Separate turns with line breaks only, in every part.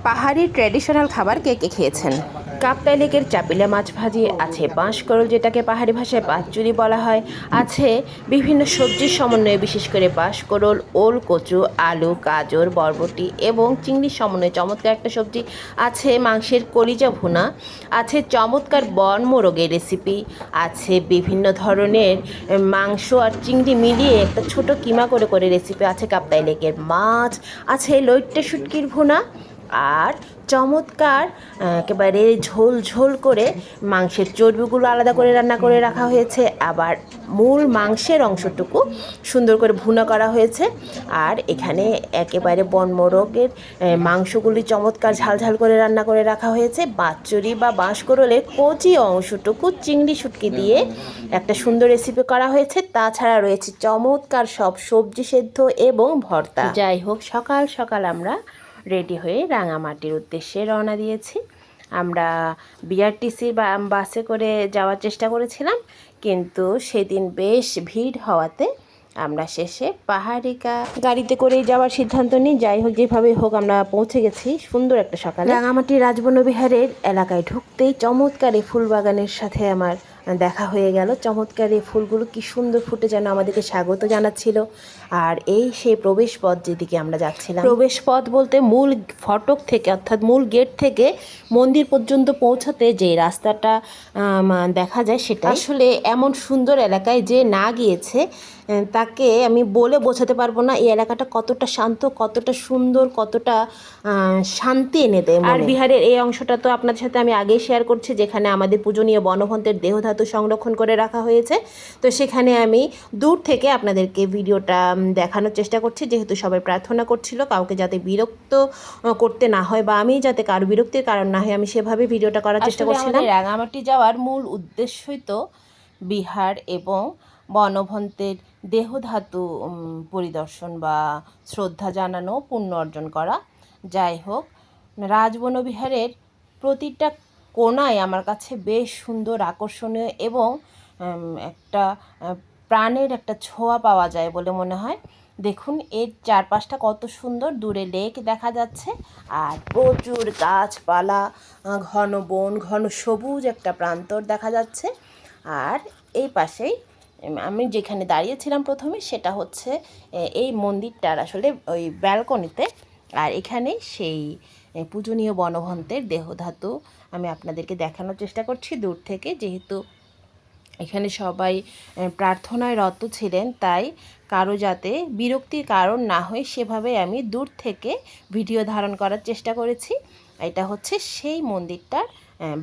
পাহাড়ি ট্র্যাডিশনাল খাবার কে কে খেয়েছেন? কাপ্তাই লেকের চাপিলা মাছ ভাজি আছে, বাঁশকরল যেটাকে পাহাড়ি ভাষায় বাঁশচুরি বলা হয়, আছে বিভিন্ন সবজির সমন্বয়ে বিশেষ করে বাঁশকরল, ওল কচু, আলু, গাজর, বরবটি এবং চিংড়ির সমন্বয়ে চমৎকার একটা সবজি, আছে মাংসের কলিজা ভুনা, আছে চমৎকার বন মোরগের রেসিপি, আছে বিভিন্ন ধরনের মাংস আর চিংড়ি মিলিয়ে একটা ছোট কিমা করে করে রেসিপি, আছে কাপ্তাই লেকের মাছ, আছে লইট্টে শুটকির ভুনা, আর চমৎকার একেবারে ঝোল ঝোল করে মাংসের চর্বিগুলো আলাদা করে রান্না করে রাখা হয়েছে, আবার মূল মাংসের অংশটুকু সুন্দর করে ভুনা করা হয়েছে। আর এখানে একেবারে বনমোরগের মাংসগুলি চমৎকার ঝাল ঝাল করে রান্না করে রাখা হয়েছে। বাঁশচুরি বা বাঁশকরলের কচি অংশটুকু চিংড়ি শুটকি দিয়ে একটা সুন্দর রেসিপি করা হয়েছে। তাছাড়া রয়েছে চমৎকার সব সবজি সেদ্ধ এবং ভর্তা। যাই হোক, সকাল সকাল আমরা রেডি হয়ে রাঙামাটির উদ্দেশ্যে রওনা দিয়েছি। আমরা বিআরটিসি বাসে করে যাওয়ার চেষ্টা করেছিলাম, কিন্তু সেদিন বেশ ভিড় হওয়াতে আমরা শেষে পাহাড়িকা গাড়িতে করেই যাওয়ার সিদ্ধান্ত নিই। যাই হোক, যেভাবে হোক আমরা পৌঁছে গেছি সুন্দর একটা সকালে। রাঙামাটি রাজবনবিহারের এলাকায় ঢুকতেই চমৎকার এই ফুল বাগানের সাথে আমার দেখা হয়ে গেল। চমৎকার এই ফুলগুলো কি সুন্দর ফুটে যেন আমাদেরকে স্বাগত জানাচ্ছিল। আর এই সেই প্রবেশ পথ যেদিকে আমরা যাচ্ছিলাম, প্রবেশ পথ বলতে মূল ফটক থেকে অর্থাৎ মূল গেট থেকে মন্দির পর্যন্ত পৌঁছাতে যে রাস্তাটা দেখা যায়, সেটা আসলে এমন সুন্দর এলাকায় যে না গিয়েছে তাকে আমি বলে বোঝাতে পারবো না এই এলাকাটা কতটা শান্ত, কতটা সুন্দর, কতটা শান্তি এনে দেয়। আর বিহারের এই অংশটা তো আপনাদের সাথে আমি আগেই শেয়ার করছি, যেখানে আমাদের পূজনীয় বনভন্তের দেহধাতু সংরক্ষণ করে রাখা হয়েছে। তো সেখানে আমি দূর থেকে আপনাদেরকে ভিডিওটা দেখানোর চেষ্টা করছি, যেহেতু সবাই প্রার্থনা করছিল কাউকে যাতে বিরক্ত করতে না হয় বা আমি যাতে কারো বিরক্তির কারণ না হয়, আমি সেভাবে ভিডিওটা করার চেষ্টা করছিলাম। রাঙামাটি যাওয়ার মূল উদ্দেশ্যই তো বিহার এবং বনভন্তের দেহধাতু পরিদর্শন বা শ্রদ্ধা জানানো, পুণ্য অর্জন করা। যাই হোক, রাজবনবিহারের প্রতিটা কোণায় আমার কাছে বেশ সুন্দর, আকর্ষণীয় এবং একটা প্রাণের একটা ছোঁয়া পাওয়া যায় বলে মনে হয়। দেখুন এর চারপাশটা কত সুন্দর, দূরে লেক দেখা যাচ্ছে আর প্রচুর গাছপালা, ঘন বন, ঘন সবুজ একটা প্রান্তর দেখা যাচ্ছে। আর এই পাশেই আমি যেখানে দাঁড়িয়েছিলাম প্রথমে, সেটা হচ্ছে এই মন্দিরটার আসলে ওই ব্যালকনিতে। আর এখানে সেই পূজনীয় বনভন্তের দেহধাতু আমি আপনাদেরকে দেখানোর চেষ্টা করছি দূর থেকে, যেহেতু এখানে সবাই প্রার্থনায় রত ছিলেন, তাই কারো যাতে বিরক্তির কারণ না হয় সেভাবে আমি দূর থেকে ভিডিও ধারণ করার চেষ্টা করেছি। এটা হচ্ছে সেই মন্দিরটার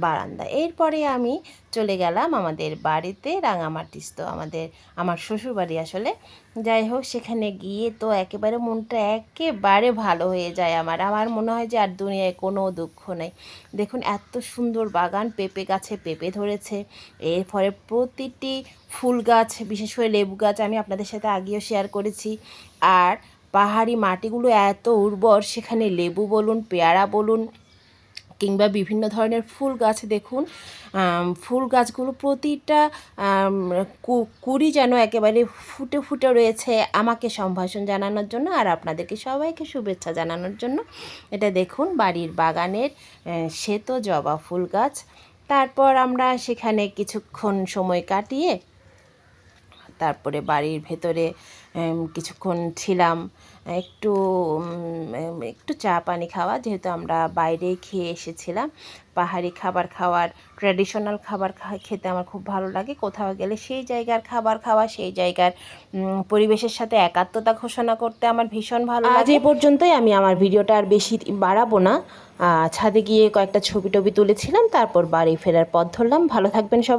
বারান্দা। এরপরে আমি চলে গেলাম আমাদের বাড়িতে, রাঙামাটিস্থ আমার শ্বশুরবাড়ি আসলে। যাই হোক, সেখানে গিয়ে তো একেবারে মনটা একেবারে ভালো হয়ে যায় আমার মনে হয় যে আর দুনিয়ায় কোনো দুঃখ নেই। দেখুন এত সুন্দর বাগান, পেঁপে গাছে পেঁপে ধরেছে, এর ফলে প্রতিটি ফুল গাছ, বিশেষ করে লেবু গাছ আমি আপনাদের সাথে আগেও শেয়ার করেছি। আর পাহাড়ি মাটিগুলো এত উর্বর, সেখানে লেবু বলুন, পেয়ারা বলুন কিংবা বিভিন্ন ধরনের ফুল গাছ, দেখুন ফুল গাছগুলো প্রতিটা কুড়ি যেন একেবারে ফুটে ফুটে রয়েছে আমাকে সম্ভাষণ জানানোর জন্য আর আপনাদেরকে সবাইকে শুভেচ্ছা জানানোর জন্য। এটা দেখুন বাড়ির বাগানের শ্বেত জবা ফুল গাছ। তারপর আমরা সেখানে কিছুক্ষণ সময় কাটিয়ে তারপরে বাড়ির ভেতরে কিছুক্ষণ ছিলাম, একটু চা পানি খাওয়া, যেহেতু আমরা বাইরেই খেয়ে এসেছিলাম। পাহাড়ি খাবার খাওয়ার, ট্র্যাডিশনাল খাবার খেতে আমার খুব ভালো লাগে। কোথাও গেলে সেই জায়গার খাবার খাওয়া, সেই জায়গার পরিবেশের সাথে একাত্মতা ঘোষণা করতে আমার ভীষণ ভালো লাগে। আজ এই পর্যন্তই, আমি আমার ভিডিওটা আর বেশি বাড়াবো না। ছাদে গিয়ে কয়েকটা ছবি টবি তুলেছিলাম, তারপর বাড়ি ফেরার পথ ধরলাম। ভালো থাকবেন সবাই।